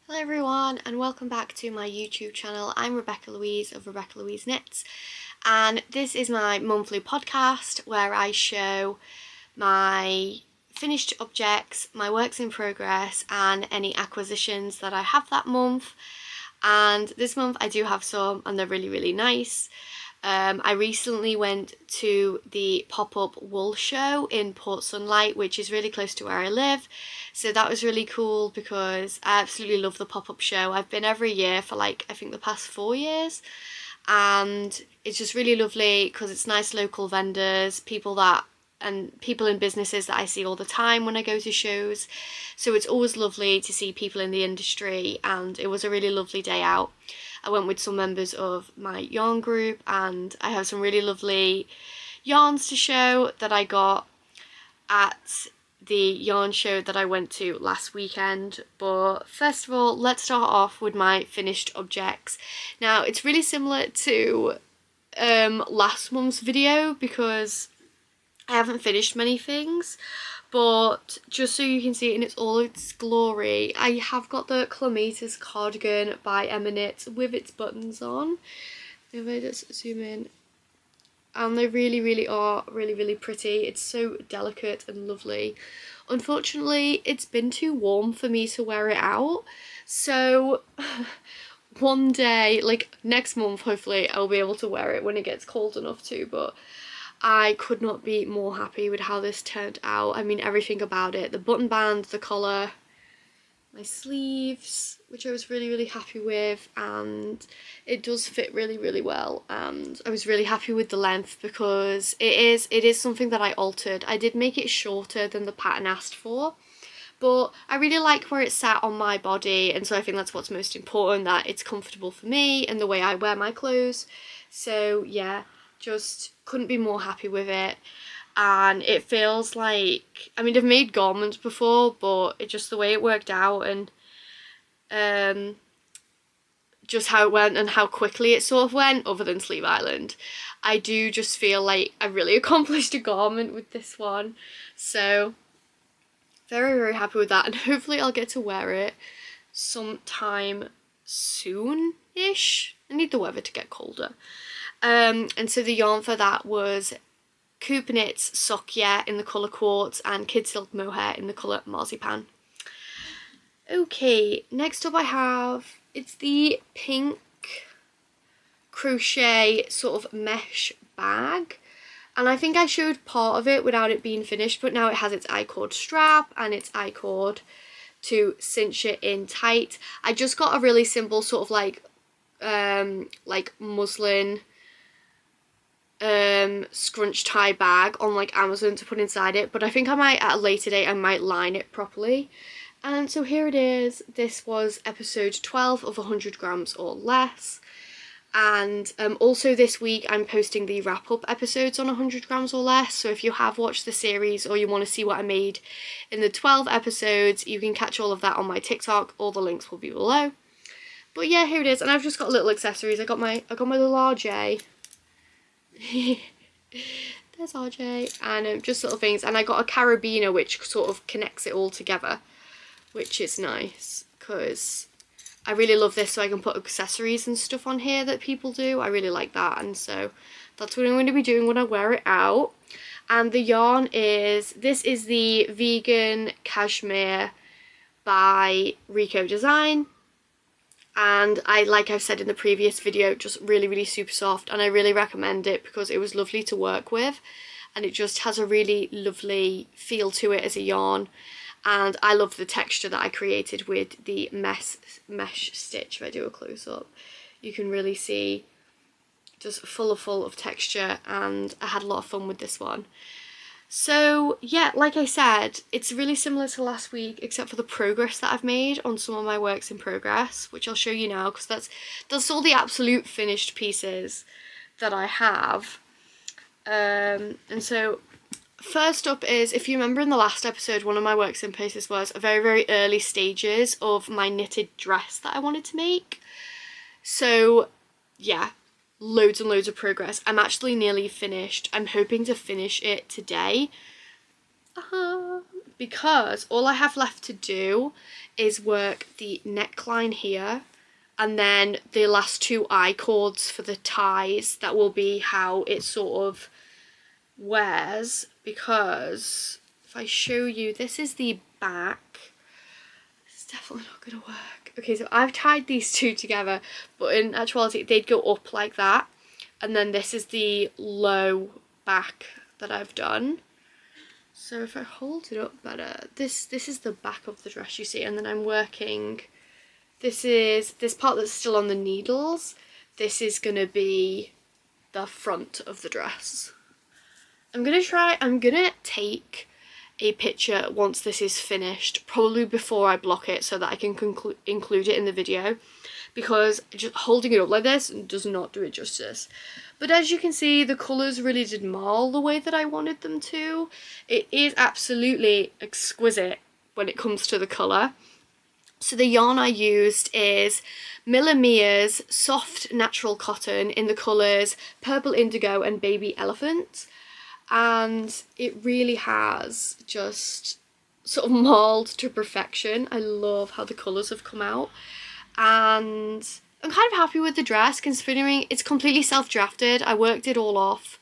Hello everyone and welcome back to my YouTube channel. I'm Rebecca Louise of Rebecca Louise Knits, and this is my monthly podcast where I show my finished objects, my works in progress and any acquisitions that I have that month. And this month I do have some and they're really nice. I recently went to the pop-up wool show in Port Sunlight, which is really close to where I live. So that was really cool because I absolutely love the pop-up show. I've been every year for I think the past 4 years. And it's just really lovely because it's nice local vendors, people in businesses that I see all the time when I go to shows. So it's always lovely to see people in the industry, and it was a really lovely day out. I went with some members of my yarn group and I have some really lovely yarns to show that I got at the yarn show that I went to last weekend. But first of all, let's start off with my finished objects. Now it's really similar to last month's video because I haven't finished many things, but just so you can see it in all its glory, I have got the Clematis Cardigan by Elmer Knits with its buttons on. If I just zoom in, and they really are really pretty. It's so delicate and lovely. Unfortunately, it's been too warm for me to wear it out, so one day, next month, hopefully I'll be able to wear it when it gets cold enough to, but I could not be more happy with how this turned out. I mean, everything about it, the button band, the collar, my sleeves, which I was really happy with, and it does fit really well. And I was really happy with the length because it is something that I altered. I did make it shorter than the pattern asked for, but I really like where it sat on my body, and so I think that's what's most important, that it's comfortable for me and the way I wear my clothes. So yeah, just couldn't be more happy with it. And it feels like, I mean, I've made garments before, but it just, the way it worked out and just how it went and how quickly it sort of went, other than Sleeve Island, I do just feel like I really accomplished a garment with this one. So very happy with that, and hopefully I'll get to wear it sometime soon-ish. I need the weather to get colder. And so the yarn for that was Coop Knits Sock in the colour Quartz and Kid Silk Mohair in the colour Marzipan. Okay, next up I have, it's the pink crochet sort of mesh bag. And I think I showed part of it without it being finished, but now it has its I-cord strap and its I-cord to cinch it in tight. I just got a really simple sort of like muslin scrunch tie bag on Amazon to put inside it, but I think I might, at a later date, I might line it properly. And so here it is. This was episode 12 of 100 grams or less. And also this week I'm posting the wrap-up episodes on 100 grams or less, so if you have watched the series or you want to see what I made in the 12 episodes, you can catch all of that on my TikTok. All the links will be below. But yeah, here it is, and I've just got little accessories. I got my little RJ. There's RJ, and just little things, and I got a carabiner which sort of connects it all together, which is nice because I really love this, so I can put accessories and stuff on here that people do. I really like that, and so that's what I'm going to be doing when I wear it out. And the yarn is, this is the Vegan Cashmere by Rico design. And like I've said in the previous video, just really super soft, and I really recommend it because it was lovely to work with, and it just has a really lovely feel to it as a yarn. And I love the texture that I created with the mesh stitch. If I do a close-up, you can really see just full of texture, and I had a lot of fun with this one. So yeah, like I said, it's really similar to last week except for the progress that I've made on some of my works in progress, which I'll show you now because that's all the absolute finished pieces that I have. And so first up is, if you remember in the last episode, one of my works in places was a very early stages of my knitted dress that I wanted to make. So yeah, loads and loads of progress. I'm actually nearly finished. I'm hoping to finish it today. because all I have left to do is work the neckline here, and then the last 2 I-cords for the ties. That will be how it sort of wears, because if I show you, this is the back. This is definitely not going to work. Okay, so I've tied these 2 together, but in actuality they'd go up like that, and then this is the low back that I've done. So if I hold it up better, this is the back of the dress, you see, and then I'm working, this is this part that's still on the needles. This is going to be the front of the dress. I'm going to take a picture once this is finished, probably before I block it, so that I can include it in the video, because just holding it up like this does not do it justice. But as you can see, the colours really did marl the way that I wanted them to. It is absolutely exquisite when it comes to the colour. So the yarn I used is MillaMia's soft natural cotton in the colours Purple Indigo and Baby Elephant. And it really has just sort of marled to perfection. I love how the colours have come out. And I'm kind of happy with the dress, considering it's completely self-drafted. I worked it all off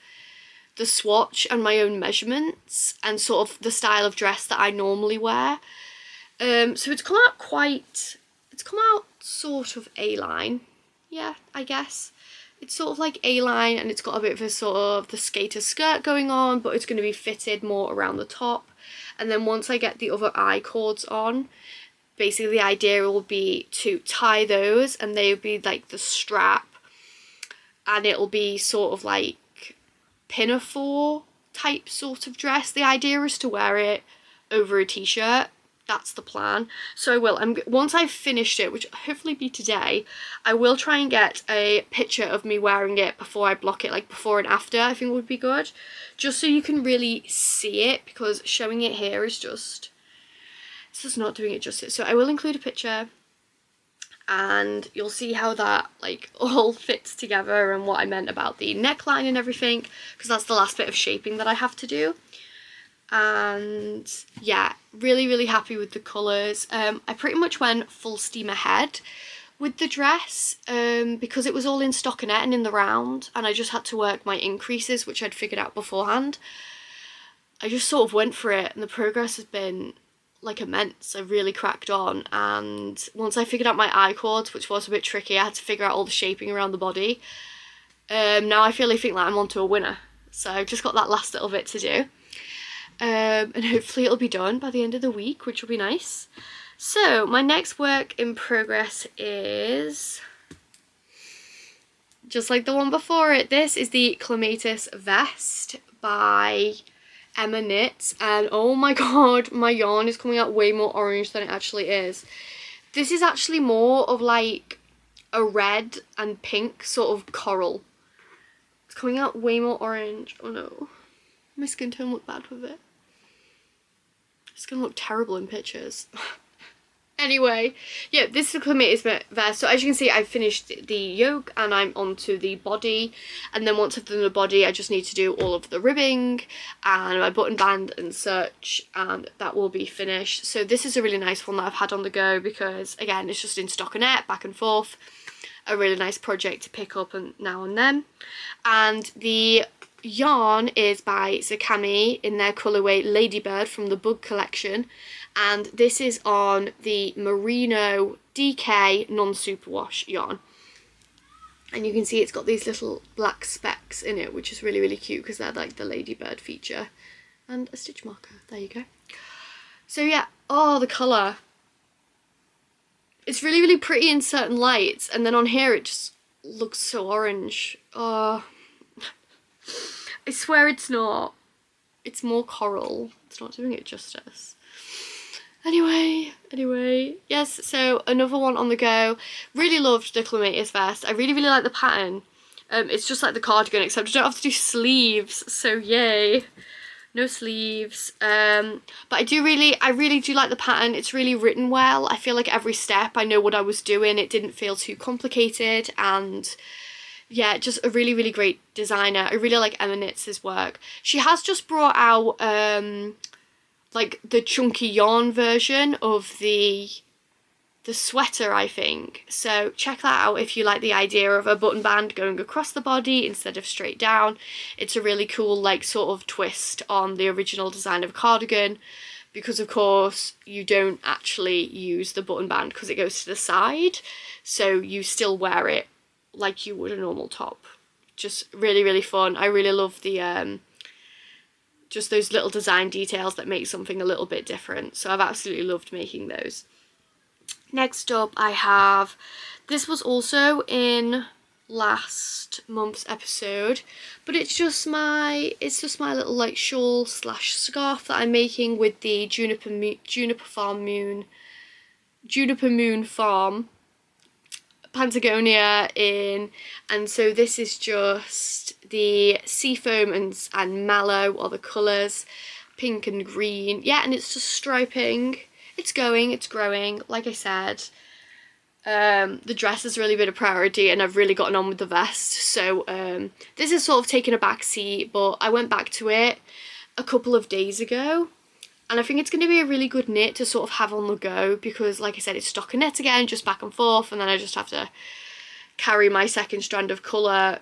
the swatch and my own measurements and sort of the style of dress that I normally wear. So it's come out sort of A-line. Yeah, I guess. It's sort of like A-line, and it's got a bit of a sort of the skater skirt going on, but it's going to be fitted more around the top. And then once I get the other I-cords on, basically the idea will be to tie those, and they'll be like the strap, and it'll be sort of like pinafore type sort of dress. The idea is to wear it over a t-shirt. That's the plan. So I will, once I've finished it, which hopefully be today, I will try and get a picture of me wearing it before I block it, like before and after. I think would be good, just so you can really see it, because showing it here is just, it's just not doing it justice. So I will include a picture, and you'll see how that like all fits together and what I meant about the neckline and everything, because that's the last bit of shaping that I have to do. And yeah, really happy with the colours. I pretty much went full steam ahead with the dress, because it was all in stockinette and in the round, and I just had to work my increases, which I'd figured out beforehand. I just sort of went for it, and the progress has been like immense. I really cracked on, and once I figured out my I-cords, which was a bit tricky, I had to figure out all the shaping around the body. Now I think like I'm onto a winner, so I've just got that last little bit to do. And hopefully it'll be done by the end of the week, which will be nice. So my next work in progress is just like the one before it. This is the Clematis vest by Emma Knits, and oh my god, my yarn is coming out way more orange than it actually is. This is actually more of like a red and pink sort of coral. It's coming out way more orange. Oh no, my skin tone look bad with it. It's gonna look terrible in pictures. Anyway, yeah, this is the Clematis vest. So as you can see, I've finished the yoke and I'm onto the body. And then once I've done the body, I just need to do all of the ribbing and my button band and such, and that will be finished. So this is a really nice one that I've had on the go, because again, it's just in stockinette, back and forth. A really nice project to pick up now and then. And the yarn is by Zakami in their colourway Ladybird from the Bug collection, and this is on the Merino DK non-superwash yarn, and you can see it's got these little black specks in it, which is really cute, because they're like the Ladybird feature, and a stitch marker. There you go. So yeah, oh, the colour, it's really pretty in certain lights, and then on here it just looks so orange. Oh, I swear it's not. It's more coral. It's not doing it justice. Anyway, yes, so another one on the go. Really loved the Clematis vest. I really like the pattern. It's just like the cardigan, except I don't have to do sleeves, so yay. No sleeves. But I really do like the pattern. It's really written well. I feel like every step I know what I was doing. It didn't feel too complicated, and yeah, just a really great designer. I really like Emma Knits' work. She has just brought out like the chunky yarn version of the sweater, I think. So check that out if you like the idea of a button band going across the body instead of straight down. It's a really cool like sort of twist on the original design of a cardigan, because of course you don't actually use the button band because it goes to the side, so you still wear it like you would a normal top. Just really, really fun. I really love the just those little design details that make something a little bit different. So I've absolutely loved making those. Next up I have, this was also in last month's episode, but it's just my little like shawl slash scarf that I'm making with the Juniper Moon Farm Patagonia in, and so this is just the Seafoam and Mallow are the colours, pink and green. Yeah, and it's just striping. It's growing. Like I said, the dress has really been a priority, and I've really gotten on with the vest. So this is sort of taking a back seat, but I went back to it a couple of days ago, and I think it's going to be a really good knit to sort of have on the go, because like I said, it's stockinette again, just back and forth, and then I just have to carry my second strand of colour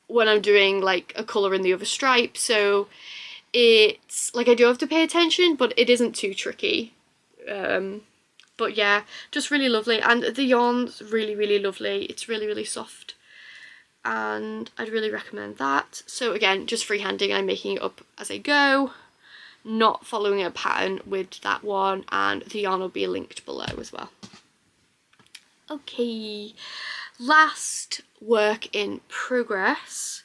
when I'm doing like a colour in the other stripe. So it's like I do have to pay attention, but it isn't too tricky. But yeah, just really lovely, and the yarn's really, really lovely. It's really, really soft, and I'd really recommend that. So again, just freehanding, I'm making it up as I go, not following a pattern with that one, and the yarn will be linked below as well. Okay, last work in progress,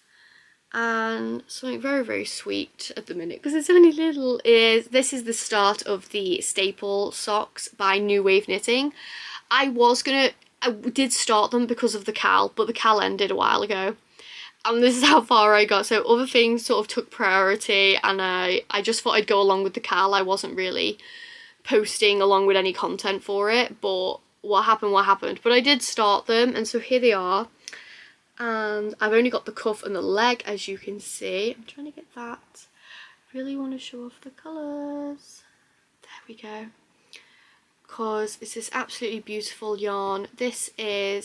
and something very, very sweet at the minute because it's only little, this is the start of the staple socks by New Wave Knitting. I did start them because of the cal, but the cal ended a while ago, and this is how far I got. So other things sort of took priority, and I just thought I'd go along with the cal. I wasn't really posting along with any content for it, but what happened. But I did start them, and so here they are. And I've only got the cuff and the leg, as you can see. I'm trying to get that. Really want to show off the colours. There we go. Because it's this absolutely beautiful yarn. This yarn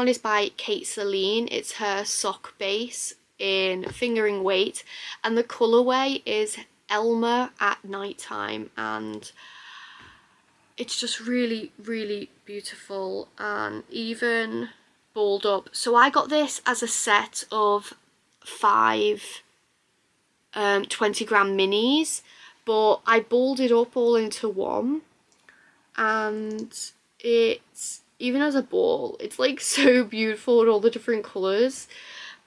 is by Selene. It's her sock base in fingering weight, and the colourway is Elmer at nighttime, and it's just really, really beautiful, and even balled up. So I got this as a set of 5 20-gram minis, but I balled it up all into one, and it's, even as a ball, it's like so beautiful with all the different colours.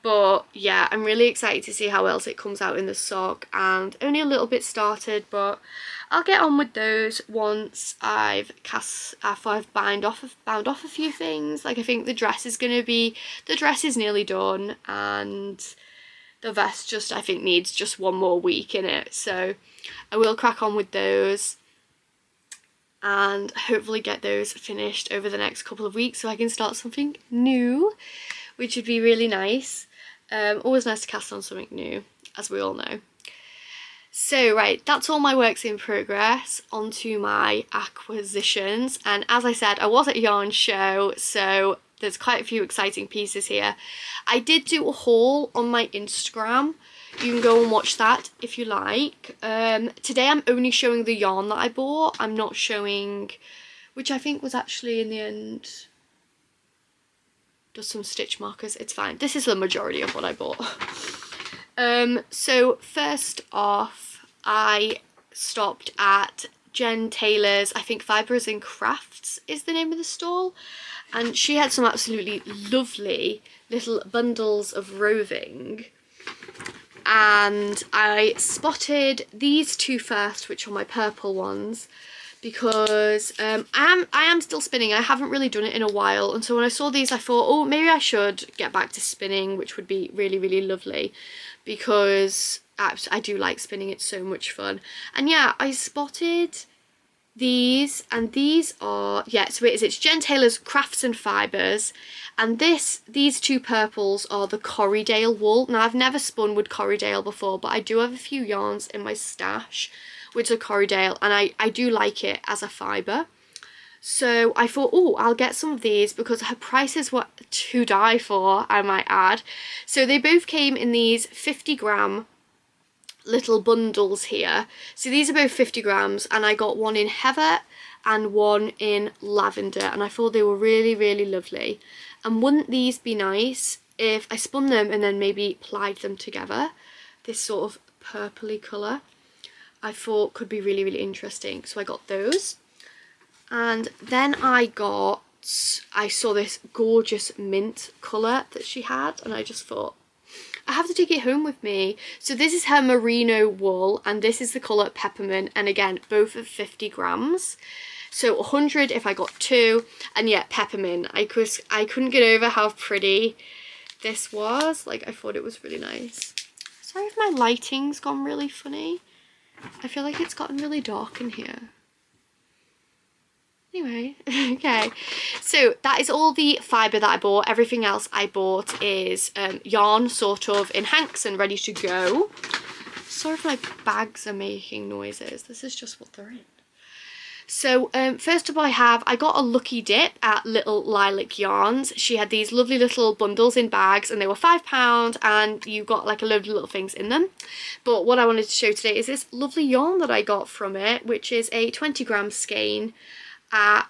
But yeah, I'm really excited to see how else it comes out in the sock, and only a little bit started, but I'll get on with those once I've bound off a few things. Like I think the dress is nearly done, and the vest just, I think, needs just one more week in it. So I will crack on with those and hopefully get those finished over the next couple of weeks so I can start something new, which would be really nice. Always nice to cast on something new, as we all know. So right, that's all my works in progress. Onto my acquisitions, and as I said, I was at a yarn show, so there's quite a few exciting pieces here. I did do a haul on my Instagram. You can go and watch that if you like. Today I'm only showing the yarn that I bought. I'm not showing, which I think was actually in the end just some stitch markers. It's fine. This is the majority of what I bought. So first off, I stopped at Jen Taylor's, I think Fibres and Crafts is the name of the stall, and she had some absolutely lovely little bundles of roving, and I spotted these two first, which are my purple ones, because I am still spinning. I haven't really done it in a while, and so when I saw these I thought, oh, maybe I should get back to spinning, which would be really, really lovely, because I do like spinning. It's so much fun. And yeah, I spotted these, and these are, yeah, so it's Jen Taylor's Crafts and Fibres, and these two purples are the Corriedale wool. Now I've never spun with Corriedale before, but I do have a few yarns in my stash which is a Corriedale, and I do like it as a fibre. So I thought, oh, I'll get some of these because her prices were to die for, I might add. So they both came in these 50-gram little bundles here. So these are both 50 grams, and I got one in heather and one in lavender, and I thought they were really, really lovely. And wouldn't these be nice if I spun them and then maybe plied them together? This sort of purpley colour I thought could be really, really interesting. So I got those. And then I saw this gorgeous mint colour that she had, and I just thought, I have to take it home with me. So this is her merino wool, and this is the colour peppermint, and again, both of 50 grams. So 100 if I got two, and yeah, peppermint. I couldn't get over how pretty this was. Like, I thought it was really nice. Sorry if my lighting's gone really funny. I feel like it's gotten really dark in here. Anyway, okay, so that is all the fibre that I bought. Everything else I bought is yarn sort of in hanks and ready to go. Sorry if my bags are making noises. This is just what they're in. So first of all, I got a lucky dip at Little Lilac Yarns. She had these lovely little bundles in bags, and they were £5, and you got like a load of little things in them. But what I wanted to show today is this lovely yarn that I got from it, which is a 20-gram skein at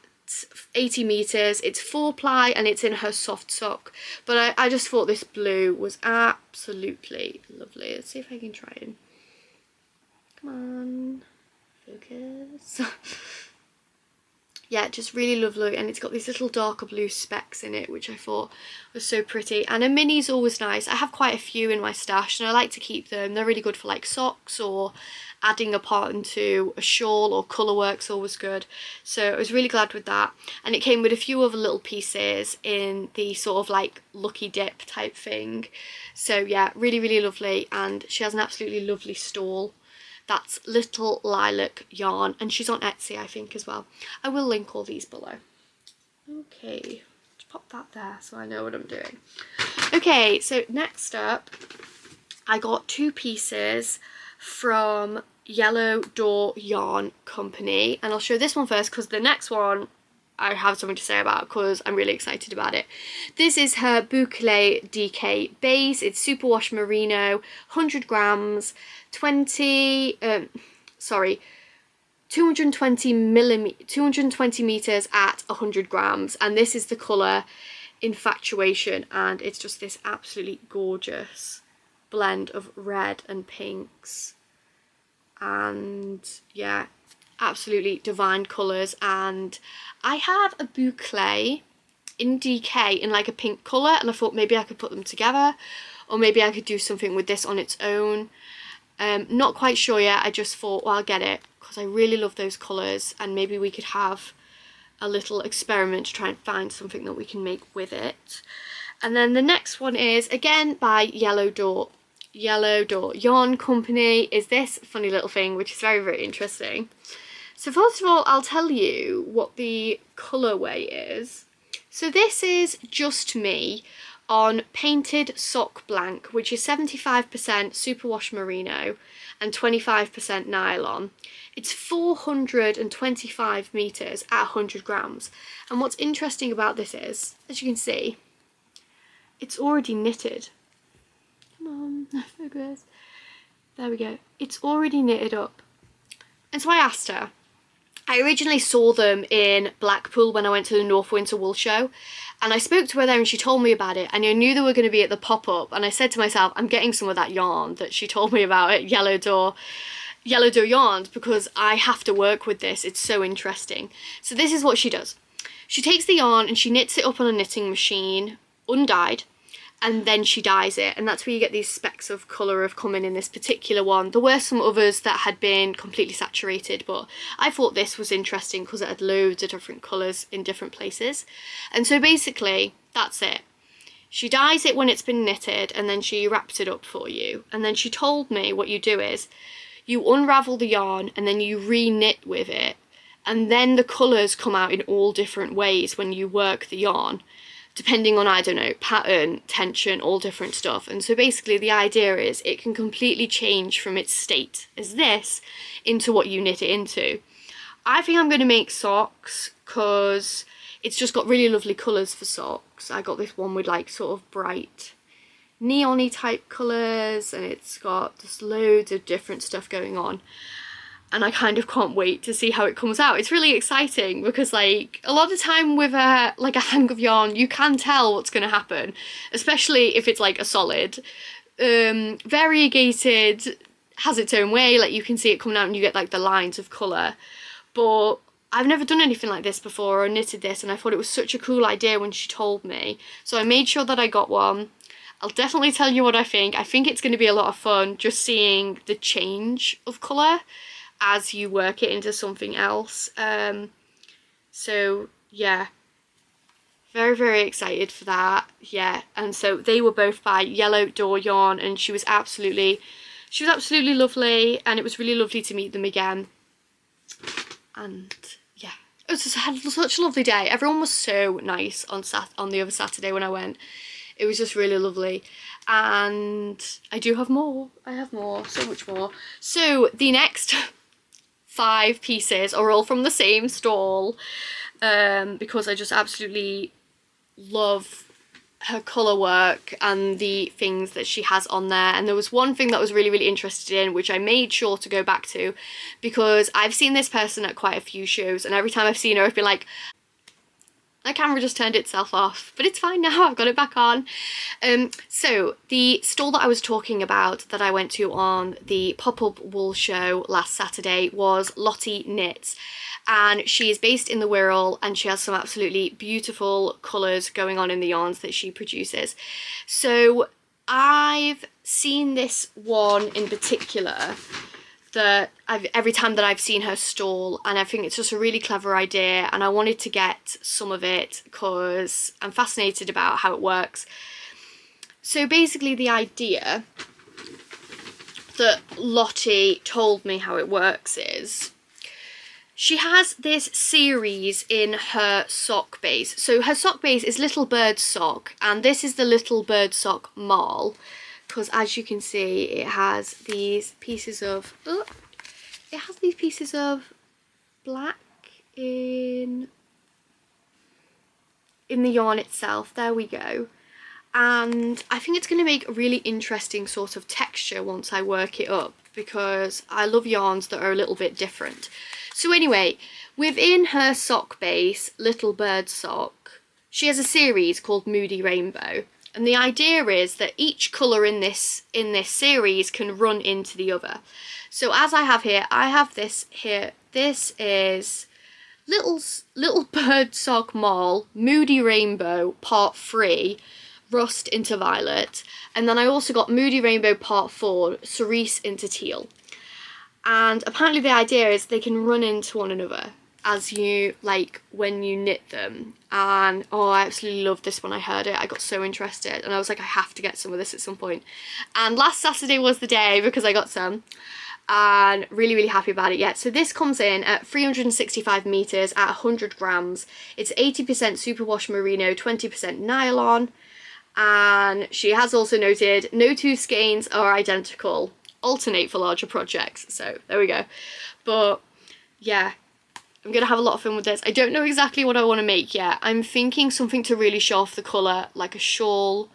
80 meters. It's 4-ply, and it's in her soft sock. But I just thought this blue was absolutely lovely. Let's see if I can try it. Come on, focus. Yeah, just really lovely, and it's got these little darker blue specks in it, which I thought was so pretty. And a mini's always nice. I have quite a few in my stash, and I like to keep them. They're really good for like socks, or adding a part into a shawl, or colour work's always good. So I was really glad with that. And it came with a few other little pieces in the sort of like lucky dip type thing. So yeah, really, really lovely, and she has an absolutely lovely stall. That's Little Lilac Yarn, and she's on Etsy, I think, as well. I will link all these below. Okay, just pop that there so I know what I'm doing. Okay, so next up, I got 2 pieces from Yellow Door Yarn Company, and I'll show this one first because the next one I have something to say about because I'm really excited about it. This is her Boucle DK base. It's superwash merino, 100 grams, 220 meters at 100 grams, and this is the colour Infatuation, and it's just this absolutely gorgeous blend of red and pinks, and yeah, absolutely divine colours. And I have a boucle in DK in like a pink colour, and I thought maybe I could put them together, or maybe I could do something with this on its own. Not quite sure yet. I just thought, well, I'll get it because I really love those colours, and maybe we could have a little experiment to try and find something that we can make with it. And then the next one is again by Yellow Door Yarn Company, is this funny little thing, which is very, very interesting. So first of all, I'll tell you what the colourway is. So this is Just Me on Painted Sock Blank, which is 75% superwash merino and 25% nylon. It's 425 meters at 100 grams. And what's interesting about this is, as you can see, it's already knitted. Come on, focus. There we go. It's already knitted up. And so I asked her. I originally saw them in Blackpool when I went to the North Winter Wool Show, and I spoke to her there and she told me about it, and I knew they were going to be at the pop-up, and I said to myself, I'm getting some of that yarn that she told me about at Yellow Door Yarns, because I have to work with this. It's so interesting. So this is what she does. She takes the yarn and she knits it up on a knitting machine, undyed, and then she dyes it, and that's where you get these specks of colour of coming in this particular one. There were some others that had been completely saturated, but I thought this was interesting because it had loads of different colours in different places. And so basically, that's it. She dyes it when it's been knitted, and then she wraps it up for you. And then she told me what you do is, you unravel the yarn and then you re-knit with it, and then the colours come out in all different ways when you work the yarn. depending on, I don't know, pattern, tension, all different stuff. And so basically the idea is it can completely change from its state as this into what you knit it into. I think I'm going to make socks because it's just got really lovely colours for socks. I got this one with like sort of bright neon-y type colours, and it's got just loads of different stuff going on. And I kind of can't wait to see how it comes out. It's really exciting because like a lot of time with a hang of yarn, you can tell what's going to happen, especially if it's like a solid. Variegated has its own way, like you can see it coming out and you get like the lines of colour. But I've never done anything like this before or knitted this, and I thought it was such a cool idea when she told me. So I made sure that I got one. I'll definitely tell you what I think. I think it's going to be a lot of fun just seeing the change of colour as you work it into something else. So yeah, very, very excited for that. Yeah, and so they were both by Yellow Door Yarn, and she was absolutely lovely, and it was really lovely to meet them again. And yeah, it was just, I had such a lovely day. Everyone was so nice on the other Saturday when I went. It was just really lovely. And I do have more. I have more, so much more. So the next 5 pieces are all from the same stall, because I just absolutely love her colour work and the things that she has on there. And there was one thing that I was really, really interested in, which I made sure to go back to, because I've seen this person at quite a few shows, and every time I've seen her I've been like, my camera just turned itself off, but it's fine now, I've got it back on. So the stall that I was talking about that I went to on the pop-up wool show last Saturday was Lottie Knits, and she is based in the Wirral, and she has some absolutely beautiful colours going on in the yarns that she produces. So I've seen this one in particular that every time that I've seen her stall, and I think it's just a really clever idea, and I wanted to get some of it because I'm fascinated about how it works. So basically the idea that Lottie told me how it works is she has this series in her sock base. So her sock base is Little Bird Sock, and this is the Little Bird Sock Marl, because as you can see it has these pieces of black in the yarn itself. There we go. And I think it's going to make a really interesting sort of texture once I work it up, because I love yarns that are a little bit different. So anyway, within her sock base, Little Bird Sock, she has a series called Moody Rainbow. And the idea is that each colour in this series can run into the other. So as I have here, I have this here. This is Little Bird Sock Marl, Moody Rainbow Part 3, Rust into Violet. And then I also got Moody Rainbow Part 4, Cerise into Teal. And apparently the idea is they can run into one another as you, like, when you knit them. And oh, I absolutely loved this when I heard it. I got so interested, and I was like, I have to get some of this at some point. And last Saturday was the day, because I got some, and really, really happy about it. So this comes in at 365 meters at 100 grams. It's 80% superwash merino, 20% nylon, and she has also noted no two skeins are identical, alternate for larger projects. So there we go. But yeah, I'm going to have a lot of fun with this. I don't know exactly what I want to make yet. I'm thinking something to really show off the colour, like a shawl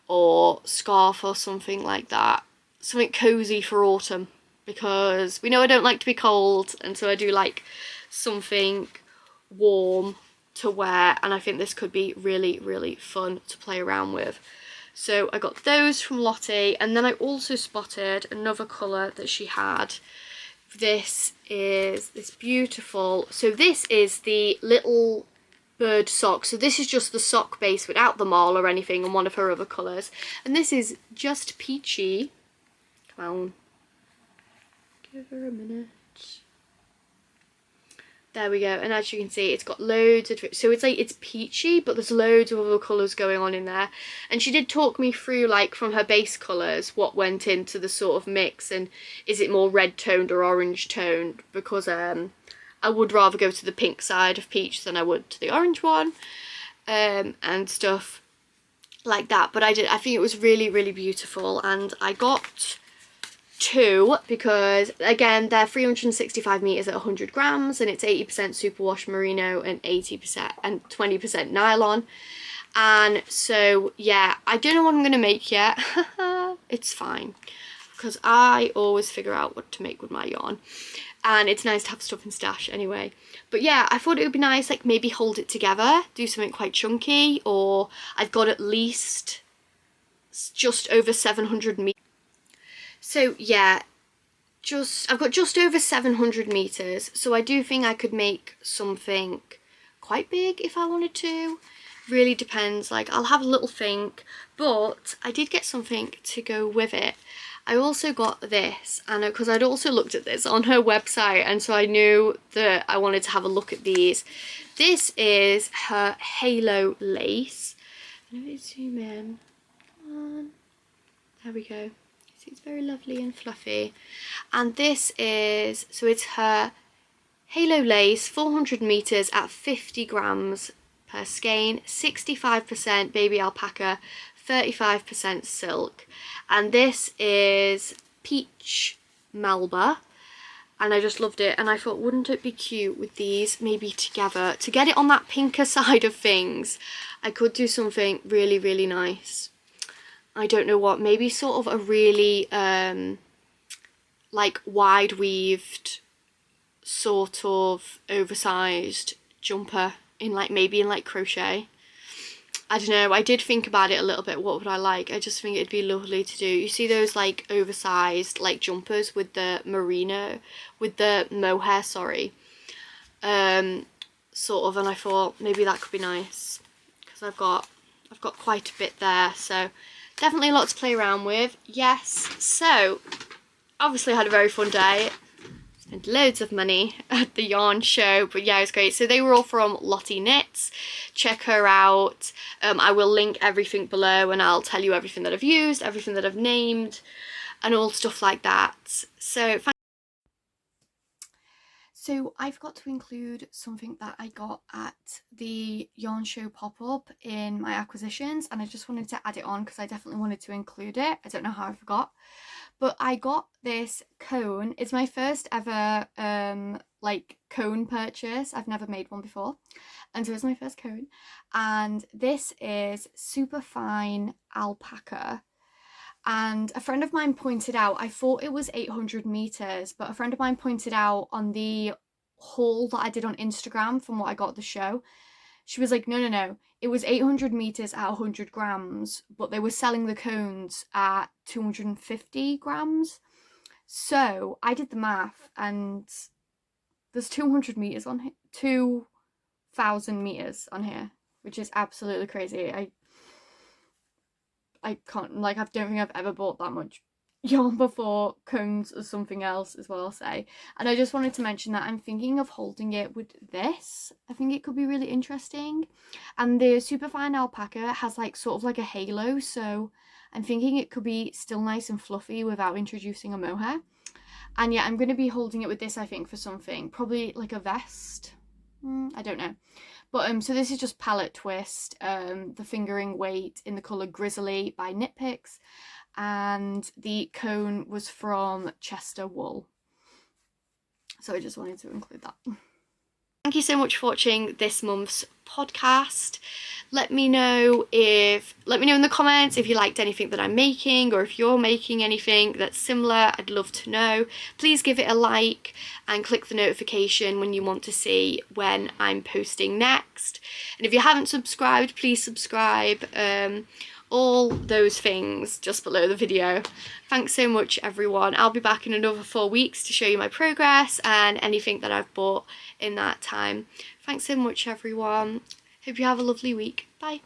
or scarf or something like that. Something cosy for autumn, because we know I don't like to be cold, and so I do like something warm to wear, and I think this could be really, really fun to play around with. So I got those from Lottie, and then I also spotted another colour that she had. This is this beautiful, so this is the Little Bird Sock. So this is just the sock base without the marl or anything, and one of her other colours. And this is just peachy. Come on. Give her a minute. There we go. And as you can see, it's got loads of, so it's like, it's peachy, but there's loads of other colours going on in there. And she did talk me through, like, from her base colours, what went into the sort of mix, and is it more red toned or orange toned, because I would rather go to the pink side of peach than I would to the orange one. and stuff like that. But I think it was really, really beautiful, and I got 2 because again they're 365 meters at 100 grams, and it's 80% superwash merino and 80% and 20% nylon. And so yeah, I don't know what I'm gonna make yet. It's fine, because I always figure out what to make with my yarn, and it's nice to have stuff in stash anyway. But yeah, I thought it would be nice, like maybe hold it together, do something quite chunky, or I've got at least just over 700 meters. So yeah, I've got just over 700 meters, so I do think I could make something quite big if I wanted to. Really depends, like I'll have a little think, but I did get something to go with it. I also got this, and because I'd also looked at this on her website, and so I knew that I wanted to have a look at these. This is her halo lace. Let me zoom in. Come on. There we go. See, it's very lovely and fluffy. And this is, so it's her halo lace, 400 meters at 50 grams per skein, 65% baby alpaca, 35% silk. And this is peach Melba, and I just loved it, and I thought, wouldn't it be cute with these maybe together to get it on that pinker side of things? I could do something really, really nice. I don't know what, maybe sort of a really like wide weaved sort of oversized jumper in like maybe in like crochet. I don't know, I did think about it a little bit, what would I like? I just think it'd be lovely to do. You see those like oversized like jumpers with the merino, with the mohair, sorry, sort of, and I thought maybe that could be nice, because I've got quite a bit there, so definitely a lot to play around with. Yes, so obviously I had a very fun day. Spent loads of money at the yarn show, but yeah, it was great. So they were all from Lottie Knits. Check her out. I will link everything below, and I'll tell you everything that I've used, everything that I've named, and all stuff like that. So I forgot to include something that I got at the yarn show pop-up in my acquisitions, and I just wanted to add it on because I definitely wanted to include it. I don't know how I forgot. But I got this cone. It's my first ever like cone purchase. I've never made one before, and so it's my first cone. And this is super fine alpaca. And a friend of mine pointed out, I thought it was 800 meters, but a friend of mine pointed out on the haul that I did on Instagram from what I got at the show, she was like, no, it was 800 meters at 100 grams, but they were selling the cones at 250 grams. So I did the math, and there's 200 meters on here, 2,000 meters on here, which is absolutely crazy. I can't, like, I don't think I've ever bought that much yarn before. Cones or something else as well, I'll say. And I just wanted to mention that I'm thinking of holding it with this. I think it could be really interesting. And the superfine alpaca has like sort of like a halo, so I'm thinking it could be still nice and fluffy without introducing a mohair. And yeah, I'm going to be holding it with this, I think, for something, probably like a vest. I don't know. But so this is just palette twist, the fingering weight in the colour Grizzly by Knit Picks, and the cone was from Chester Wool. So I just wanted to include that. Thank you so much for watching this month's podcast. Let me know in the comments if you liked anything that I'm making, or if you're making anything that's similar. I'd love to know. Please give it a like and click the notification when you want to see when I'm posting next. And if you haven't subscribed, please subscribe. All those things just below the video. Thanks so much, everyone. I'll be back in another 4 weeks to show you my progress and anything that I've bought in that time. Thanks so much, everyone. Hope you have a lovely week. Bye.